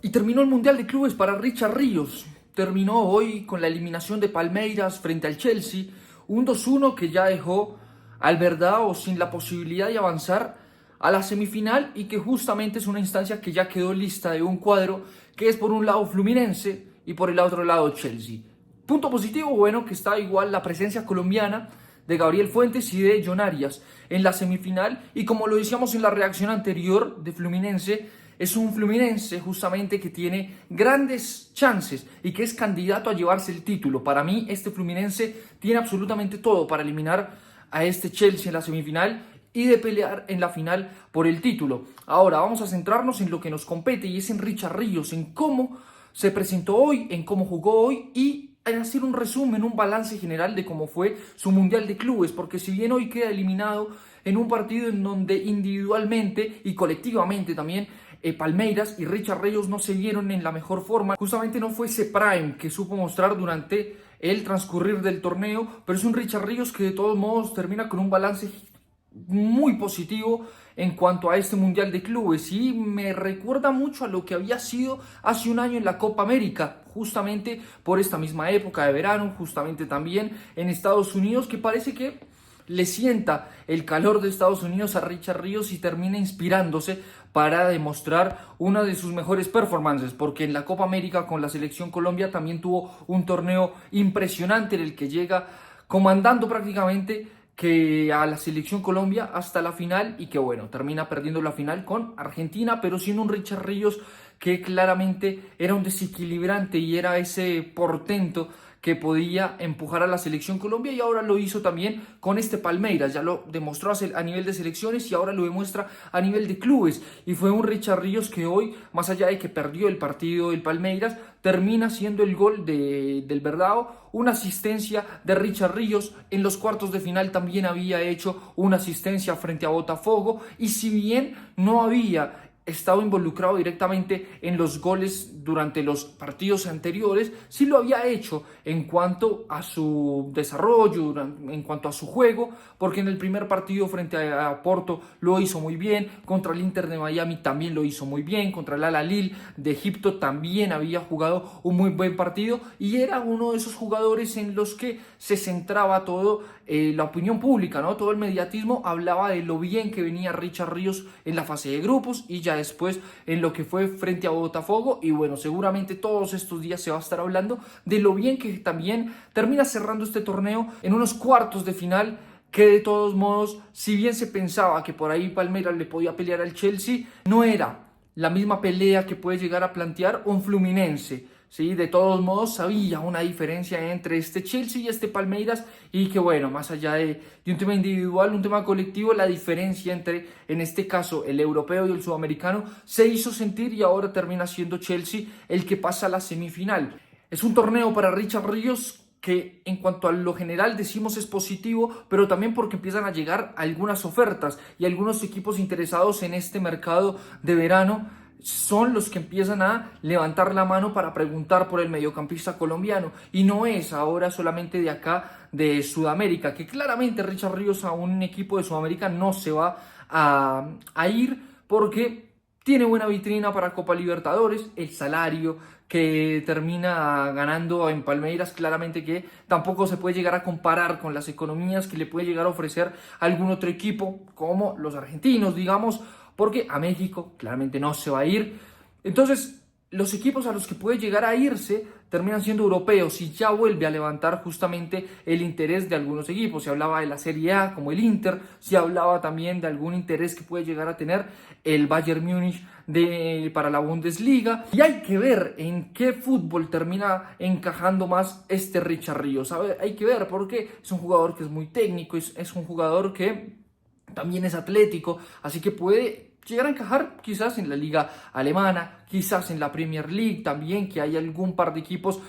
Y terminó el Mundial de Clubes para Richard Ríos. Terminó hoy con la eliminación de Palmeiras frente al Chelsea. Un 2-1 que ya dejó al Verdão sin la posibilidad de avanzar a la semifinal y que justamente es una instancia que ya quedó lista de un cuadro que es por un lado Fluminense y por el otro lado Chelsea. Punto positivo, bueno, que está igual la presencia colombiana de Gabriel Fuentes y de John Arias en la semifinal, y como lo decíamos en la reacción anterior de Fluminense, es un Fluminense justamente que tiene grandes chances y que es candidato a llevarse el título. Para mí este Fluminense tiene absolutamente todo para eliminar a este Chelsea en la semifinal y de pelear en la final por el título. Ahora vamos a centrarnos en lo que nos compete, y es en Richard Ríos, en cómo se presentó hoy, en cómo jugó hoy y hacer un resumen, un balance general de cómo fue su Mundial de Clubes, porque si bien hoy queda eliminado en un partido en donde individualmente y colectivamente también Palmeiras y Richard Ríos no se vieron en la mejor forma, justamente no fue ese prime que supo mostrar durante el transcurrir del torneo, pero es un Richard Ríos que de todos modos termina con un balance muy positivo en cuanto a este Mundial de Clubes, y me recuerda mucho a lo que había sido hace un año en la Copa América, justamente por esta misma época de verano, justamente también en Estados Unidos, que parece que le sienta el calor de Estados Unidos a Richard Ríos y termina inspirándose para demostrar una de sus mejores performances, porque en la Copa América con la selección Colombia también tuvo un torneo impresionante en el que llega comandando prácticamente que a la selección Colombia hasta la final, y que bueno, termina perdiendo la final con Argentina, pero siendo un Richard Ríos que claramente era un desequilibrante y era ese portento que podía empujar a la selección Colombia, y ahora lo hizo también con este Palmeiras. Ya lo demostró a nivel de selecciones y ahora lo demuestra a nivel de clubes, y fue un Richard Ríos que hoy, más allá de que perdió el partido del Palmeiras, termina siendo el gol del Verdão, una asistencia de Richard Ríos. En los cuartos de final también había hecho una asistencia frente a Botafogo, y si bien no había estado involucrado directamente en los goles durante los partidos anteriores, sí lo había hecho en cuanto a su desarrollo, en cuanto a su juego, porque en el primer partido frente a Porto lo hizo muy bien, contra el Inter de Miami también lo hizo muy bien, contra el Al-Ahly de Egipto también había jugado un muy buen partido, y era uno de esos jugadores en los que se centraba todo la opinión pública, ¿no? Todo el mediatismo hablaba de lo bien que venía Richard Ríos en la fase de grupos y ya después en lo que fue frente a Botafogo, y bueno, seguramente todos estos días se va a estar hablando de lo bien que también termina cerrando este torneo en unos cuartos de final, que de todos modos, si bien se pensaba que por ahí Palmeiras le podía pelear al Chelsea, no era la misma pelea que puede llegar a plantear un Fluminense. Sí, de todos modos había una diferencia entre este Chelsea y este Palmeiras, y que bueno, más allá de un tema individual, un tema colectivo, la diferencia entre, en este caso, el europeo y el sudamericano se hizo sentir, y ahora termina siendo Chelsea el que pasa a la semifinal. Es un torneo para Richard Ríos que en cuanto a lo general decimos es positivo, pero también porque empiezan a llegar algunas ofertas y algunos equipos interesados en este mercado de verano son los que empiezan a levantar la mano para preguntar por el mediocampista colombiano, y no es ahora solamente de acá de Sudamérica, que claramente Richard Ríos a un equipo de Sudamérica no se va a ir, porque tiene buena vitrina para Copa Libertadores, el salario que termina ganando en Palmeiras claramente que tampoco se puede llegar a comparar con las economías que le puede llegar a ofrecer algún otro equipo como los argentinos, digamos, porque a México claramente no se va a ir. Entonces, los equipos a los que puede llegar a irse terminan siendo europeos, y ya vuelve a levantar justamente el interés de algunos equipos. Se hablaba de la Serie A como el Inter, se hablaba también de algún interés que puede llegar a tener el Bayern Múnich para la Bundesliga, y hay que ver en qué fútbol termina encajando más este Richard Ríos. A ver, hay que ver, porque es un jugador que es muy técnico, es un jugador que también es atlético, así que puede llegar a encajar quizás en la liga alemana, quizás en la Premier League también, que hay algún par de equipos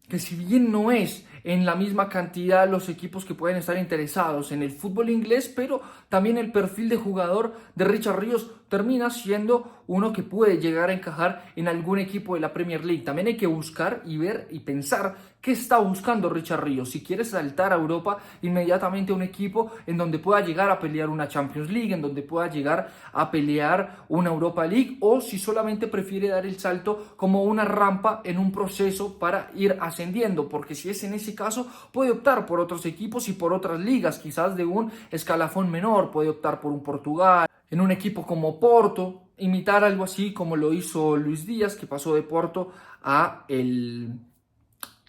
que si bien no es en la misma cantidad los equipos que pueden estar interesados en el fútbol inglés, pero también el perfil de jugador de Richard Ríos termina siendo uno que puede llegar a encajar en algún equipo de la Premier League. También hay que buscar y ver y pensar qué está buscando Richard Ríos. Si quiere saltar a Europa, inmediatamente a un equipo en donde pueda llegar a pelear una Champions League, en donde pueda llegar a pelear una Europa League, o si solamente prefiere dar el salto como una rampa en un proceso para ir ascendiendo, porque si es en ese caso, puede optar por otros equipos y por otras ligas, quizás de un escalafón menor, puede optar por un Portugal, en un equipo como Porto, imitar algo así como lo hizo Luis Díaz, que pasó de Porto al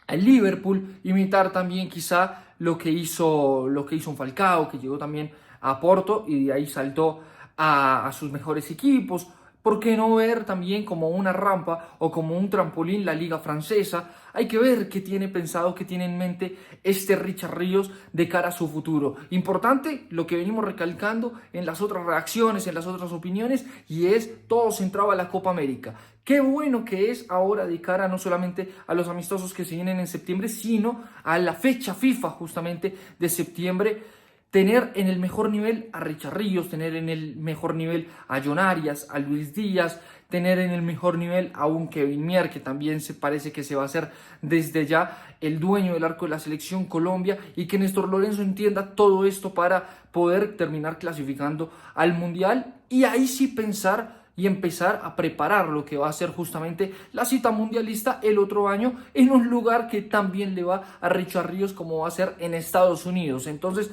Liverpool, imitar también quizá lo que hizo un Falcao, que llegó también a Porto y de ahí saltó a sus mejores equipos. ¿Por qué no ver también como una rampa o como un trampolín la liga francesa? Hay que ver qué tiene pensado, qué tiene en mente este Richard Ríos de cara a su futuro. Importante lo que venimos recalcando en las otras reacciones, en las otras opiniones, y es todo centrado a la Copa América. Qué bueno que es ahora de cara no solamente a los amistosos que se vienen en septiembre, sino a la fecha FIFA justamente de septiembre. Tener en el mejor nivel a Richard Ríos, tener en el mejor nivel a John Arias, a Luis Díaz, tener en el mejor nivel a un Kevin Mier, que también se parece que se va a hacer desde ya el dueño del arco de la selección Colombia, y que Néstor Lorenzo entienda todo esto para poder terminar clasificando al Mundial y ahí sí pensar y empezar a preparar lo que va a ser justamente la cita mundialista el otro año en un lugar que también le va a Richard Ríos, como va a ser en Estados Unidos. Entonces,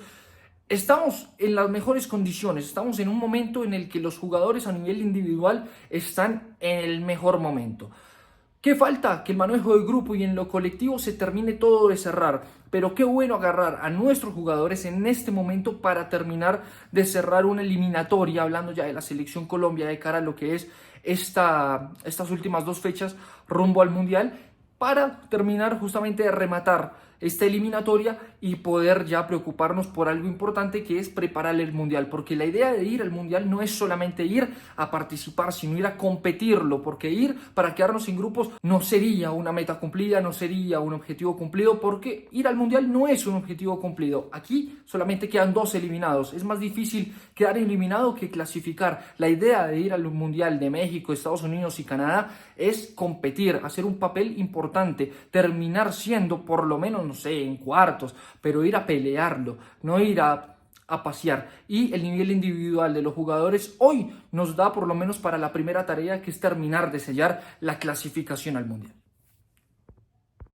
estamos en las mejores condiciones, estamos en un momento en el que los jugadores a nivel individual están en el mejor momento. ¿Qué falta? Que el manejo de grupo y en lo colectivo se termine todo de cerrar, pero qué bueno agarrar a nuestros jugadores en este momento para terminar de cerrar una eliminatoria, hablando ya de la selección Colombia de cara a lo que es estas últimas dos fechas rumbo al Mundial, para terminar justamente de rematar esta eliminatoria y poder ya preocuparnos por algo importante, que es preparar el Mundial, porque la idea de ir al Mundial no es solamente ir a participar, sino ir a competirlo, porque ir para quedarnos en grupos no sería una meta cumplida, no sería un objetivo cumplido, porque ir al Mundial no es un objetivo cumplido. Aquí solamente quedan dos eliminados, es más difícil quedar eliminado que clasificar. La idea de ir al Mundial de México, Estados Unidos y Canadá es competir, hacer un papel importante, terminar siendo por lo menos, no sé, en cuartos, pero ir a pelearlo, no ir a pasear. Y el nivel individual de los jugadores hoy nos da por lo menos para la primera tarea, que es terminar de sellar la clasificación al Mundial.